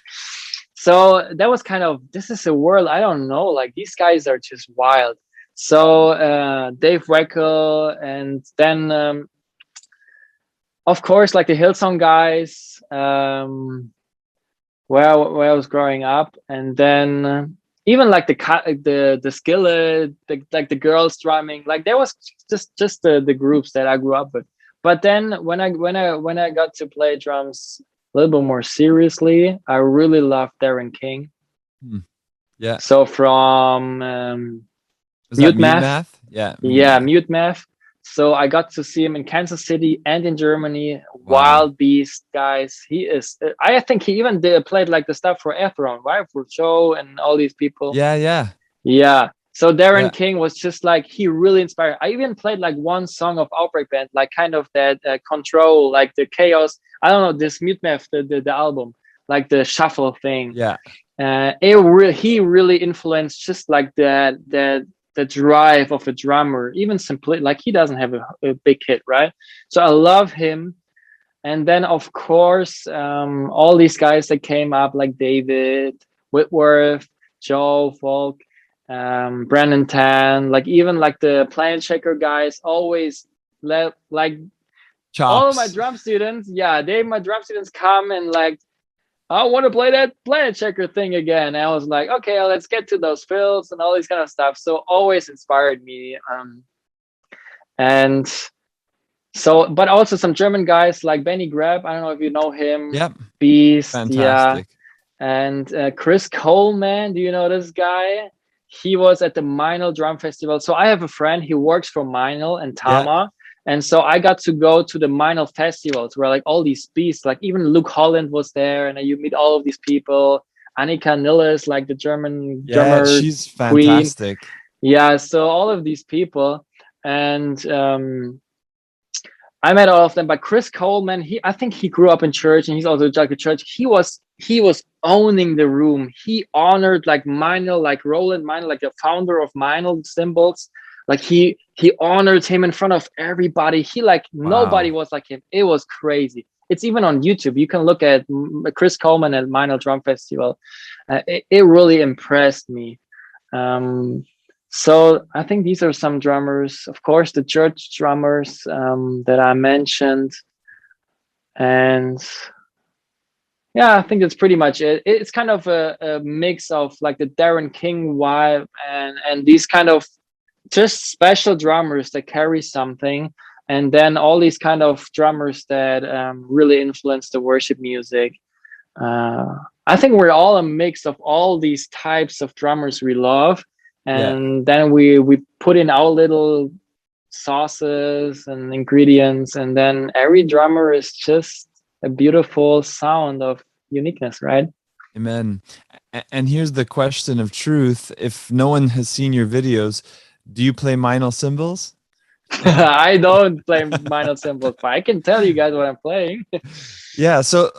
so that was kind of, this is a world I don't know. Like these guys are just wild. So Dave Weckl, and then of course like the Hillsong guys, where I was growing up, and then even like the Skillet, like the girls drumming, like there was just the groups that I grew up with. But then when I got to play drums a little bit more seriously, I really loved Darren King. Hmm. Yeah. So from Is that Mute mute Math, math? Yeah, mute yeah, math. Mute Math. So I got to see him in Kansas City and in Germany. Wow. Wild beast, guys. He is. I think he even played like the stuff for Efron, right? For Joe and all these people. Yeah, yeah, Yeah. So yeah. Darren King was just like, he really inspired. I even played like one song of Outbreakband, like kind of that control, like the chaos. I don't know, this Mute Math, the album. like the shuffle thing. Yeah. He really influenced just like the drive of a drummer, even simply like he doesn't have a big hit, right? So I love him. And then of course, all these guys that came up like David, Whitworth, Joe, Falk, Brandon Tan, like even like the Planet Checker guys always let like all of my Chops. drum students, yeah, my drum students come and like, I want to play that Planet Checker thing again. And I was like, okay, let's get to those fills and all these kind of stuff. So always inspired me. And so, but also some German guys like Benny Greb. I don't know if you know him. Yep. Beast, yeah. Fantastic. And Chris Coleman, do you know this guy? He was at the Meinl Drum Festival. So I have a friend, he works for Meinl and Tama. And so I got to go to the Meinl festivals where like all these beasts, like even Luke Holland was there, and you meet all of these people. Annika Nilles, like the German drummer, she's queen. fantastic. Yeah, so all of these people. And I met all of them, but Chris Coleman, I think he grew up in church, and he's also like a church. He was owning the room. He honored like Meinl, like Roland Meinl, like the founder of Meinl cymbals. Like he honored him in front of everybody. He like nobody was like him. It was crazy. It's even on YouTube. You can look at Chris Coleman at Meinl Drum Festival. It really impressed me. So I think these are some drummers. Of course, the church drummers that I mentioned. And yeah, I think that's pretty much it. It's kind of a mix of like the Darren King vibe and these kind of just special drummers that carry something, and then all these kind of drummers that really influence the worship music. I think we're all a mix of all these types of drummers we love, and then we put in our little sauces and ingredients, and then every drummer is just a beautiful sound of uniqueness, right? Amen. And here's the question of truth: if no one has seen your videos, do you play Meinl cymbals? I don't play Meinl cymbals, but I can tell you guys what I'm playing. Yeah, so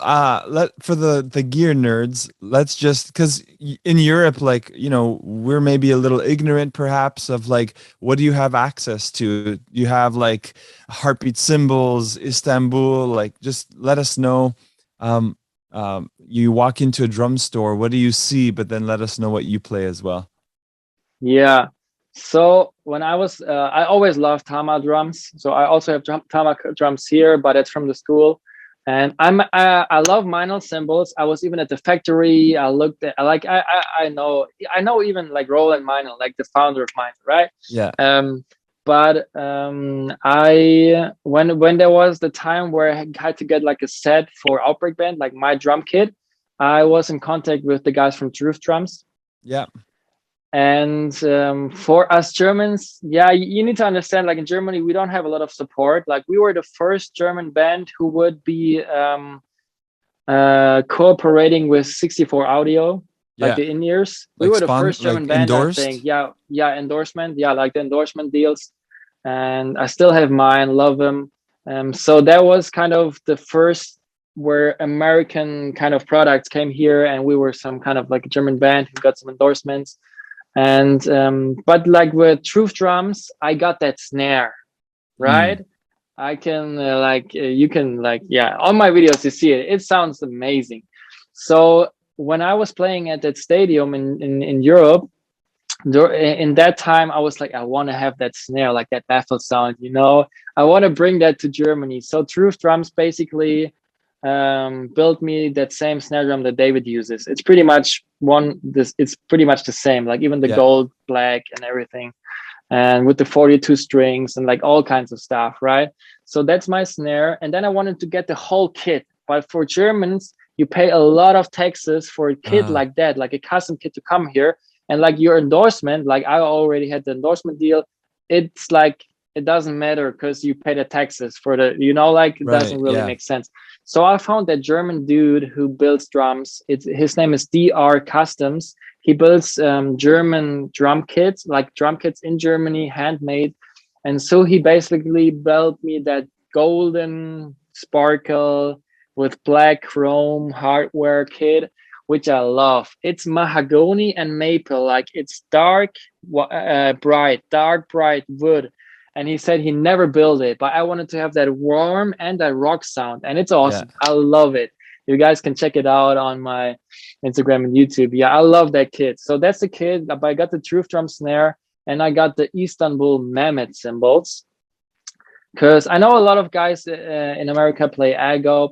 for the gear nerds, let's just, because in Europe, like, we're maybe a little ignorant perhaps of like, what do you have access to? You have like Heartbeat cymbals, Istanbul, like just let us know. You walk into a drum store, what do you see? But then let us know what you play as well. Yeah. So when I was, I always loved Tama drums. So I also have Tama drums here, but it's from the school. And I love Meinl cymbals. I was even at the factory. I looked at I know even like Roland Meinl, like the founder of Meinl, right? Yeah. But I when there was the time where I had to get like a set for Outbreakband, like my drum kit, I was in contact with the guys from Truth Drums. Yeah. And for us Germans, yeah, you need to understand, like in Germany, we don't have a lot of support. Like we were the first German band who would be cooperating with 64 Audio, like the in-ears. We were the first German band, endorsed? I think. Yeah, endorsement. Yeah, like the endorsement deals. And I still have mine, love them. So that was kind of the first where American kind of products came here, and we were some kind of like a German band who got some endorsements. And but like with Truth Drums, I got that snare, right? I can you can on my videos you see it. It sounds amazing. So when I was playing at that stadium in Europe, in that time I was like, I want to have that snare, like that baffle sound, I want to bring that to Germany. So Truth Drums basically built me that same snare drum that David uses. It's pretty much it's pretty much the same, like even the gold, black and everything, and with the 42 strings and like all kinds of stuff, right? So that's my snare. And then I wanted to get the whole kit, but for Germans you pay a lot of taxes for a kit like that, like a custom kit to come here. And like your endorsement, like I already had the endorsement deal, it's like it doesn't matter because you pay the taxes for the, it doesn't really make sense. So I found that German dude who builds drums. His name is DR Customs. He builds German drum kits, like drum kits in Germany, handmade. And so he basically built me that golden sparkle with black chrome hardware kit, which I love. It's mahogany and maple, like it's dark bright wood. And he said he never built it, but I wanted to have that warm and that rock sound, and it's Yeah. awesome. I love it. You guys can check it out on my Instagram and YouTube. Yeah, I love that kit. So that's the kit. But I got the truth drum snare, and I got the Istanbul Mehmet cymbals, because I know a lot of guys in America play IHOP,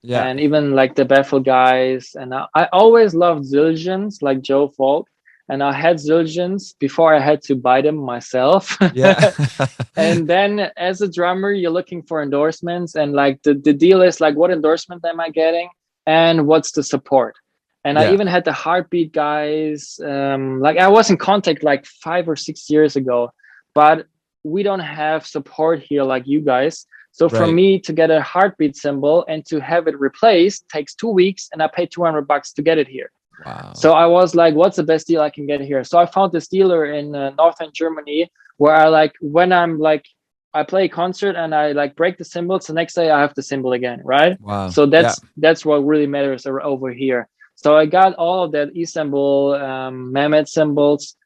Yeah. and even like the Bethel guys. And I always loved Zildjians, like Joe Falk. And I had Zildjians before I had to buy them myself. Yeah. And then as a drummer, you're looking for endorsements, and like the deal is like, what endorsement am I getting and what's the support? And I Yeah. even had the Heartbeat guys. Like I was in contact like 5 or 6 years ago, but we don't have support here like you guys. So for Right. me to get a Heartbeat cymbal and to have it replaced takes 2 weeks, and I paid $200 to get it here. Wow. So I was like, what's the best deal I can get here? So I found this dealer in northern Germany, where I like, when I'm like, I play a concert and I like break the cymbals, the next day I have the cymbal again, right? Wow. So Yeah. that's what really matters over here. So I got all of that Istanbul Mehmet cymbals,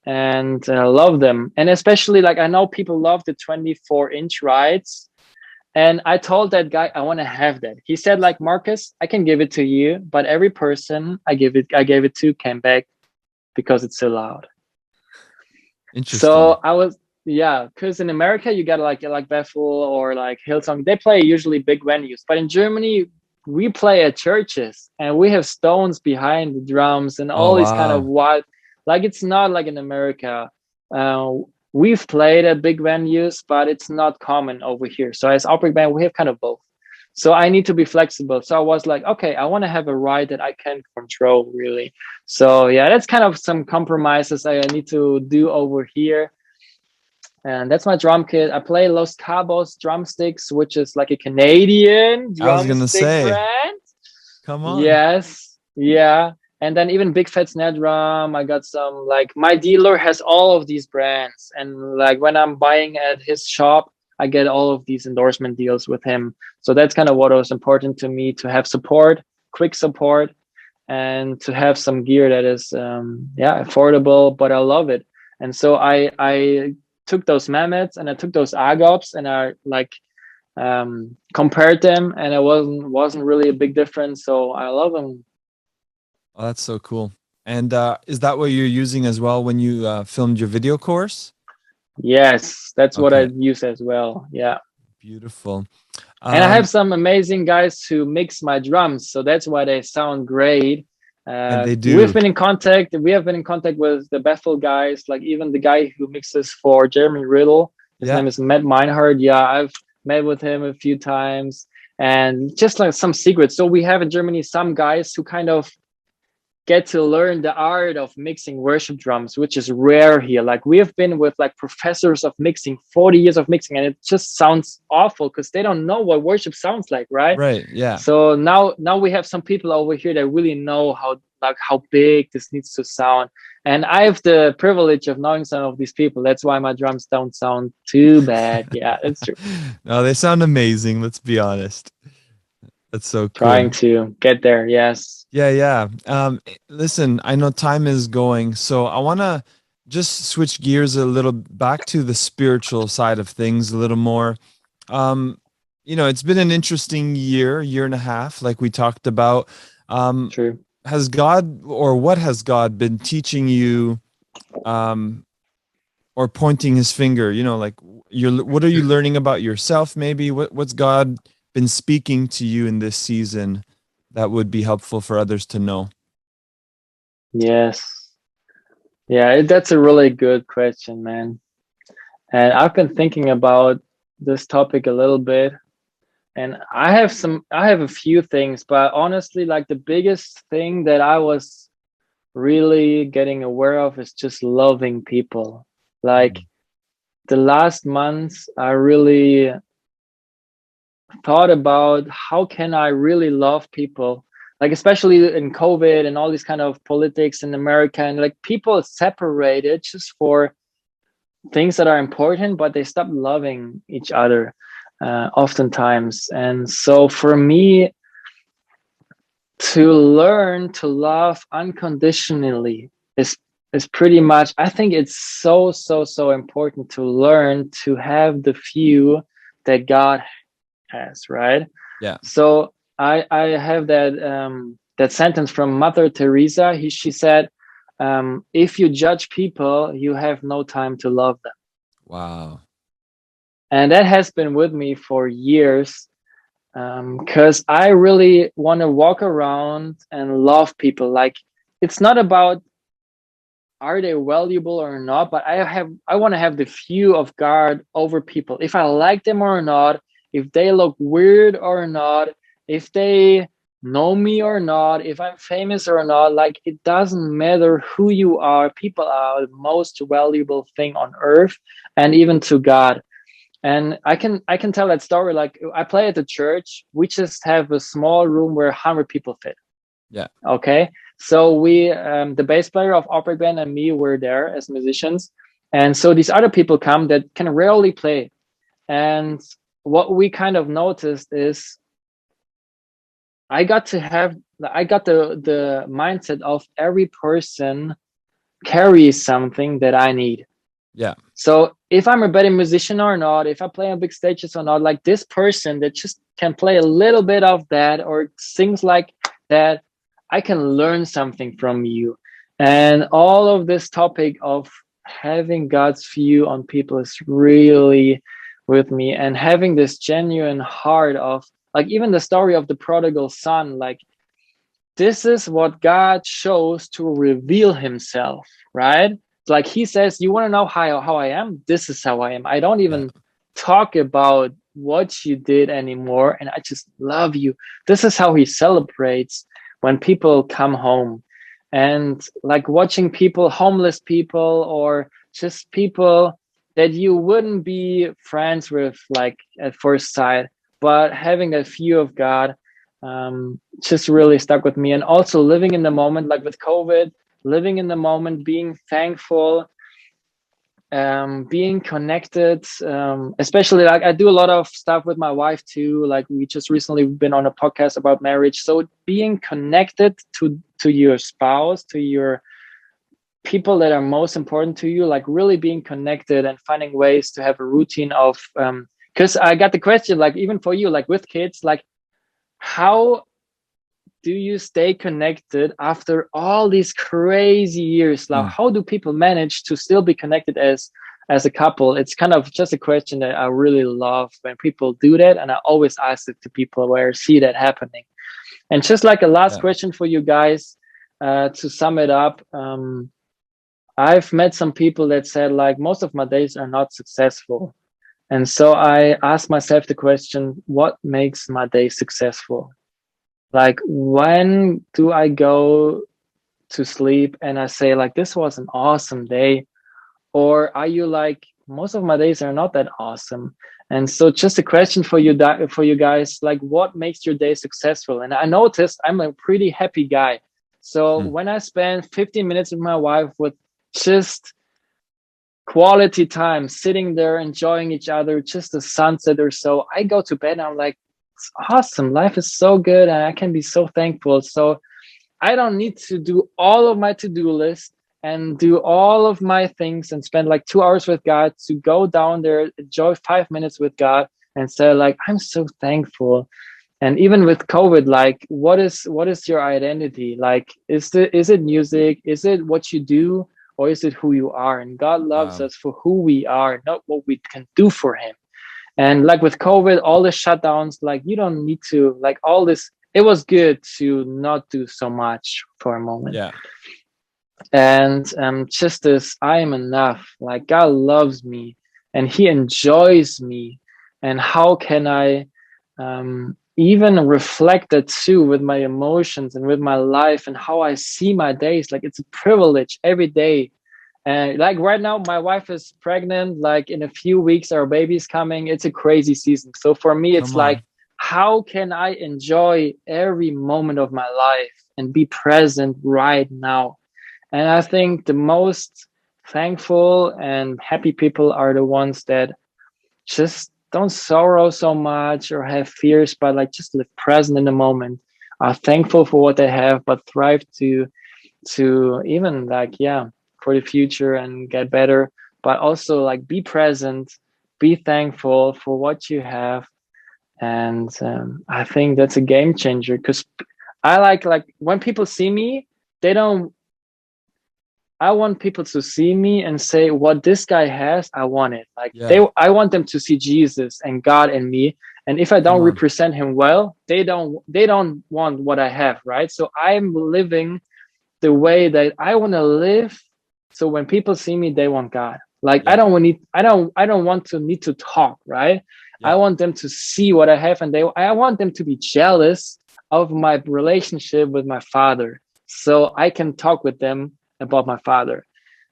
and love them. And especially like I know people love the 24-inch rides. And I told that guy I want to have that. He said, like, Marcus, I can give it to you, but every person I gave it to came back because it's so loud. Interesting. So I was, yeah, because in America you got like Bethel or like Hillsong. They play usually big venues, but in Germany we play at churches, and we have stones behind the drums and Oh, all these kind of wow. wild. Like it's not like in America. We've played at big venues, but it's not common over here. So as Outbreakband, we have kind of both. So I need to be flexible. So I was like, okay, I want to have a ride that I can control really. So yeah, that's kind of some compromises I need to do over here. And that's my drum kit. I play Los Cabos drumsticks, which is like a Canadian I was gonna drumstick say, brand. come on. Yes. Yeah. And then even Big Fat Snare Drum. I got some, like, my dealer has all of these brands. And like when I'm buying at his shop, I get all of these endorsement deals with him. So that's kind of what was important to me, to have support, quick support, and to have some gear that is affordable, but I love it. And so I took those Mammoths and I took those Agops, and I like compared them, and it wasn't really a big difference. So I love them. Oh, that's so cool. And is that what you're using as well when you filmed your video course? Yes, that's what I Okay, use as well. Yeah. beautiful. And I have Um, some amazing guys who mix my drums, so that's why they sound great. and they We've do. been in contact. We have been in contact with the Bethel guys, like even the guy who mixes for Jeremy Riddle. His Yeah. name is Matt Meinhardt. Yeah, I've met with him a few times, and just like some secrets. So we have in Germany some guys who kind of get to learn the art of mixing worship drums, which is rare here. Like we have been with like professors of mixing, 40 years of mixing, and it just sounds awful because they don't know what worship sounds like, right? Right. Yeah. So now we have some people over here that really know how big this needs to sound. And I have the privilege of knowing some of these people. That's why my drums don't sound too bad. Yeah, that's true. No, they sound amazing. Let's be honest. That's so Trying cool. to get there. Yes. Yeah, yeah. Listen, I know time is going, so I want to just switch gears a little back to the spiritual side of things a little more. Um, it's been an interesting year and a half, like we talked about. Um, True. has God, or what has God been teaching you, um, or pointing his finger, like what are you learning about yourself? Maybe what's God been speaking to you in this season that would be helpful for others to know? Yes. Yeah, that's a really good question, man. And I've been thinking about this topic a little bit. And I have a few things, but honestly, like the biggest thing that I was really getting aware of is just loving people. Like the last months, I really thought about how can I really love people, like especially in COVID and all these kind of politics in America, and like people separated just for things that are important, but they stop loving each other oftentimes. And so for me, to learn to love unconditionally is pretty much, I think it's so important to learn to have the view that God has, right? Yeah. So I have that sentence from Mother Teresa. She said, if you judge people, you have no time to love them. Wow. And that has been with me for years, because I really want to walk around and love people. Like, it's not about are they valuable or not, but I want to have the view of God over people. If I like them or not, if they look weird or not, if they know me or not, if I'm famous or not, like, it doesn't matter who you are. People are the most valuable thing on earth, and even to God. And I can tell that story. Like, I play at the church. We just have a small room where 100 people fit. Yeah. Okay. So we, the bass player of Outbreakband and me were there as musicians. And so these other people come that can rarely play. And what we kind of noticed is I got the mindset of every person carries something that I need. Yeah. So if I'm a better musician or not, if I play on big stages or not, like, this person that just can play a little bit of that or sings like that, I can learn something from you. And all of this topic of having God's view on people is really with me, and having this genuine heart of, like, even the story of the prodigal son, like, this is what God shows to reveal himself, right? Like, he says, you want to know how I am? This is how I am. I don't Yeah. even talk about what you did anymore. And I just love you. This is how he celebrates when people come home. And, like, watching people, homeless people, or just people that you wouldn't be friends with, like, at first sight, but having a view of God, just really stuck with me. And also living in the moment, like with COVID, living in the moment, being thankful, being connected, especially, like, I do a lot of stuff with my wife too. Like, we just recently been on a podcast about marriage. So being connected to your spouse, to your people that are most important to you, like, really being connected and finding ways to have a routine of, because I got the question, like, even for you, like with kids, like, how do you stay connected after all these crazy years? Now, Mm. how do people manage to still be connected as a couple? It's kind of just a question that I really love when people do that, and I always ask it to people where I see that happening. And just like a last Yeah. question for you guys, to sum it up, I've met some people that said, like, most of my days are not successful. And so I asked myself the question, what makes my day successful? Like, when do I go to sleep and I say, like, this was an awesome day? Or are you like, most of my days are not that awesome? And so just a question for you guys, like, what makes your day successful? And I noticed I'm a pretty happy guy. So Mm. when I spend 15 minutes with my wife with just quality time, sitting there enjoying each other, just the sunset or so, I go to bed and I'm like, it's awesome. Life is so good and I can be so thankful. So I don't need to do all of my to-do list and do all of my things and spend like 2 hours with God, to go down there, enjoy 5 minutes with God and say, like, I'm so thankful. And even with COVID, like, what is your identity? Like, is it music? Is it what you do? Or is it who you are? And God loves Wow. us for who we are, not what we can do for him. And like with COVID, all the shutdowns, like, you don't need to, like, all this, it was good to not do so much for a moment. Yeah. And just this, I am enough. Like, God loves me and he enjoys me. And how can I even reflect that too with my emotions and with my life and how I see my days? Like, it's a privilege every day. And like right now, my wife is pregnant. Like, in a few weeks, our baby's coming. It's a crazy season. So for me, it's Come like, on. how can I enjoy every moment of my life and be present right now? And I think the most thankful and happy people are the ones that just don't sorrow so much or have fears, but like just live present in the moment. are thankful for what they have, but thrive to even like, yeah, for the future and get better, but also like be present, be thankful for what you have. And I think that's a game changer, because I like when people see me, they don't, I want people to see me and say, what this guy has, I want it. Like Yeah. I want them to see Jesus and God in me. And if I Come don't on. represent him well, they don't want what I have, right? So I'm living the way that I want to live. So when people see me, they want God. Like Yeah. I don't want to need to talk, right? I Yeah. want them to see what I have, and I want them to be jealous of my relationship with my father, so I can talk with them about my father.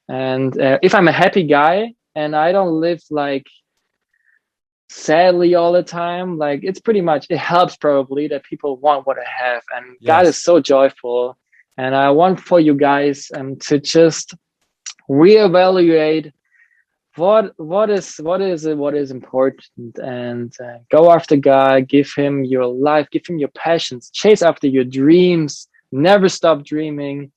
And if I'm a happy guy and I don't live like sadly all the time, like it's pretty much, it helps probably that people want what I have, and God is Yes. so joyful. And I want for you guys to just reevaluate what is important, and go after God, give him your life, give him your passions, chase after your dreams, never stop dreaming,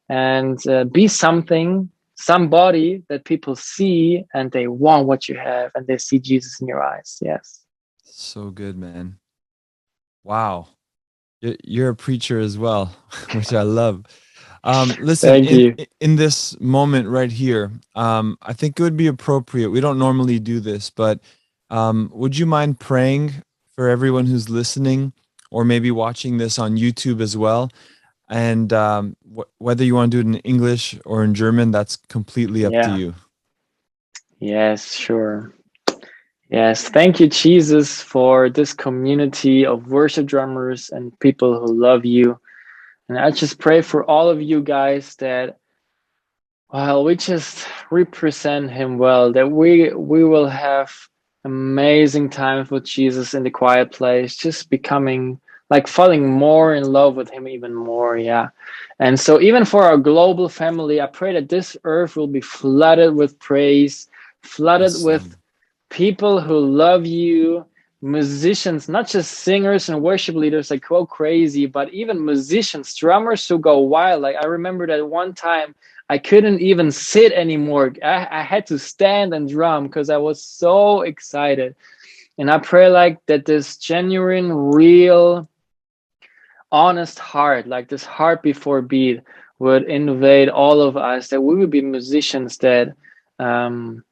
and be somebody that people see and they want what you have and they see Jesus in your eyes. Yes. So good, man. Wow. You're a preacher as well, which I love. Listen, Thank you. in this moment right here, I think it would be appropriate. We don't normally do this, but would you mind praying for everyone who's listening, or maybe watching this on YouTube as well? And whether you want to do it in English or in German, that's completely up to Yeah. you. Yes, sure. Yes, thank you, Jesus, for this community of worship drummers and people who love you. And I just pray for all of you guys that, while we just represent him well, that we will have amazing times with Jesus in the quiet place, just becoming like falling more in love with him even more. Yeah. And so even for our global family, I pray that this earth will be flooded with praise, flooded Yes, with Lord. people who love you, musicians, not just singers and worship leaders that go crazy, but even musicians, drummers who go wild. Like I remember that one time I couldn't even sit anymore. I had to stand and drum because I was so excited. And I pray like that this genuine, real, honest heart, like this heart before beat, would invade all of us, that we would be musicians um,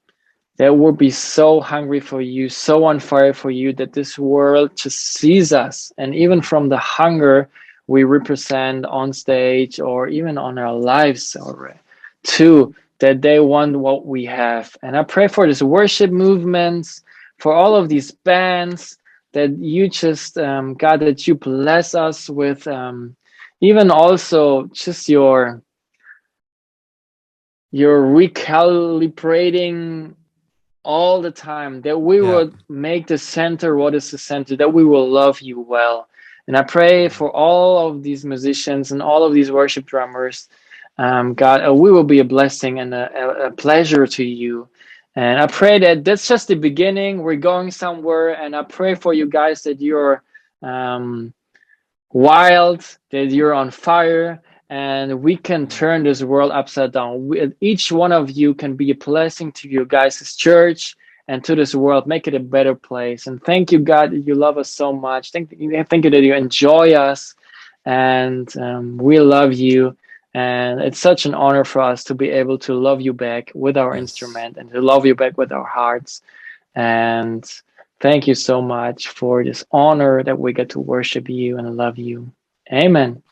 that will be so hungry for you, so on fire for you, that this world just sees us. And even from the hunger we represent on stage or even on our lives, or too, that they want what we have. And I pray for this worship movements, for all of these bands, that you just, God, that you bless us with even also just your recalibrating all the time, that we Yeah. would make the center what is the center, that we will love you well. And I pray for all of these musicians and all of these worship drummers, God, we will be a blessing and a pleasure to you. And I pray that that's just the beginning. We're going somewhere, and I pray for you guys that you're um, wild, that you're on fire, and we can turn this world upside down. Each one of you can be a blessing to your guys' church and to this world, make it a better place. And thank you, God, that you love us so much. Thank you that you enjoy us, and we love you. And it's such an honor for us to be able to love you back with our Yes. instrument and to love you back with our hearts. And thank you so much for this honor that we get to worship you and love you. Amen.